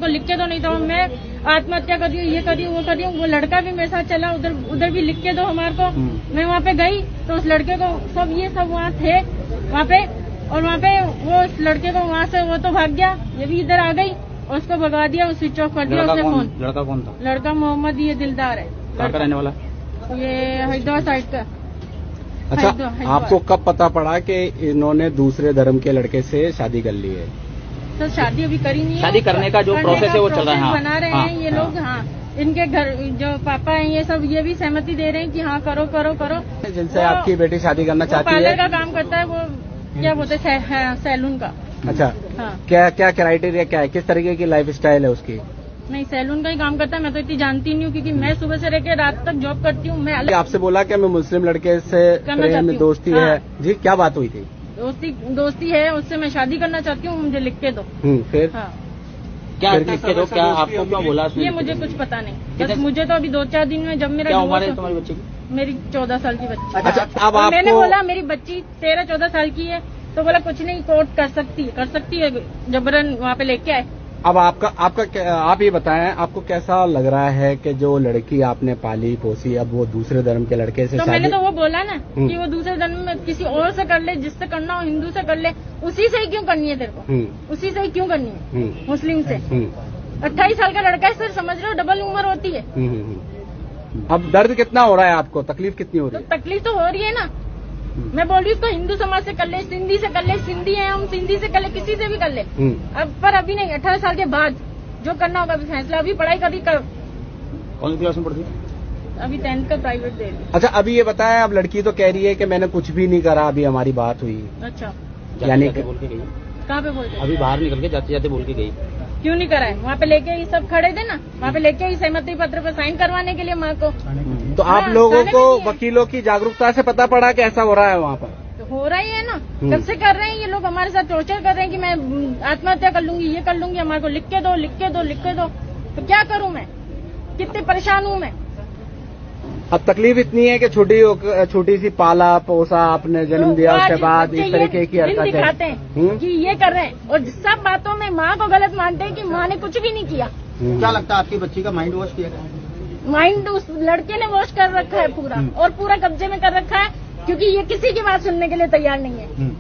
को लिख के दो, नहीं तो मैं आत्महत्या कर रही हूँ, ये कर रही हूँ, वो कर रही हूँ। वो लड़का भी मेरे साथ चला, उधर भी लिख के दो हमारे को। मैं वहाँ पे गई तो उस लड़के को ये सब वहाँ थे वहाँ पे, और वहाँ पे वो उस लड़के को वहाँ से वो तो भाग गया, ये भी इधर आ गई और उसको भगा दिया, स्विच ऑफ कर दिया उसने फोन। लड़का कौन था? लड़का मोहम्मद ये दिलदार है। कहाँ का रहने वाला? ये हैदराबाद साइड का। अच्छा, आपको कब पता पड़ा कि इन्होंने दूसरे धर्म के लड़के से शादी कर ली है? तो शादी अभी करी नहीं है। शादी करने का जो प्रोसेस है वो चल रहा है। हाँ, बना रहे हैं ये लोग। हाँ, इनके घर जो पापा हैं ये सब ये भी सहमति दे रहे हैं कि हाँ करो करो करो। जिनसे आपकी बेटी शादी करना चाहती है? पार्लर का काम करता है वो, क्या बोलते हैं, सैलून का। अच्छा, हाँ। क्या क्या क्राइटेरिया क्या है, किस तरीके की लाइफ स्टाइल है उसकी? नहीं, सैलून का ही काम करता है। मैं तो इतनी जानती नहीं हूँ क्योंकि मैं सुबह से रहकर रात तक जॉब करती हूँ। मैं अलग आपसे बोला कि मैं मुस्लिम लड़के से प्रेम में दोस्ती हाँ। है जी, क्या बात हुई थी? दोस्ती है, उससे मैं शादी करना चाहती हूँ, मुझे लिख के दो। फिर हाँ। क्या लिख के दो? क्या आपको क्यों बोला? ये मुझे कुछ पता नहीं, बस मुझे तो अभी 2-4 दिन में, जब मेरा क्या उम्र है तुम्हारी बच्ची की? मेरी 14 साल की बच्ची। अच्छा, अब आपको मैंने बोला मेरी बच्ची 13-14 साल की है, तो बोला कुछ नहीं, कोर्ट कर सकती है जबरन वहाँ पे लेके आए। अब आपका आप ये बताएं, आपको कैसा लग रहा है कि जो लड़की आपने पाली पोसी अब वो दूसरे धर्म के लड़के से तो मैंने तो वो बोला ना कि वो दूसरे धर्म में किसी और से कर ले, जिससे करना हो, हिंदू से कर ले, उसी से ही क्यों करनी है तेरे को? उसी से ही क्यों करनी है? मुस्लिम से। 28 साल का लड़का है सर, समझ रहे हो, डबल उम्र होती है। अब दर्द कितना हो रहा है आपको, तकलीफ कितनी हो रही है? तो तकलीफ तो हो रही है ना। मैं बोल रही हूँ उसको हिंदू समाज से कर ले, सिंधी से कर ले, सिंधी है हम, सिंधी से कर ले, किसी से भी कर ले। अब पर अभी नहीं, 18 साल के बाद जो करना होगा अभी फैसला। अभी पढ़ाई कभी कर। कौन सी क्लास में पढ़ती है? अभी 10th का प्राइवेट दे रही। अच्छा, अभी ये बताएं, अब लड़की तो कह रही है कि मैंने कुछ भी नहीं करा, अभी हमारी बात हुई। अच्छा, यानी बोल के गई? कहाँ पे बोलते? अभी बाहर निकल के जाते जाते बोल के गई। क्यों नहीं कराए? वहाँ पे लेके ही सब खड़े थे ना, वहाँ पे लेके ही सहमति पत्र पे साइन करवाने के लिए माँ को। तो आप लोगों को वकीलों की जागरूकता से पता पड़ा कि ऐसा हो रहा है वहाँ पर? तो हो रहा ही है ना, कब से कर रहे हैं ये लोग, हमारे साथ टॉर्चर कर रहे हैं कि मैं आत्महत्या कर लूंगी, ये कर लूंगी, हमारे को लिख के दो, लिख के दो, लिख के दो। तो क्या करूँ मैं, कितनी परेशान हूँ मैं। अब तकलीफ इतनी है कि छोटी सी पाला पोसा आपने जन्म दिया, उसके बाद इस तरीके की हरकत दिखाते हैं कि ये कर रहे हैं, और सब बातों में माँ को गलत मानते हैं कि माँ ने कुछ भी नहीं किया। क्या लगता है आपकी बच्ची का माइंड वॉश किया गया? माइंड उस लड़के ने वॉश कर रखा है पूरा, और पूरा कब्जे में कर रखा है, क्योंकि ये किसी की बात सुनने के लिए तैयार नहीं है।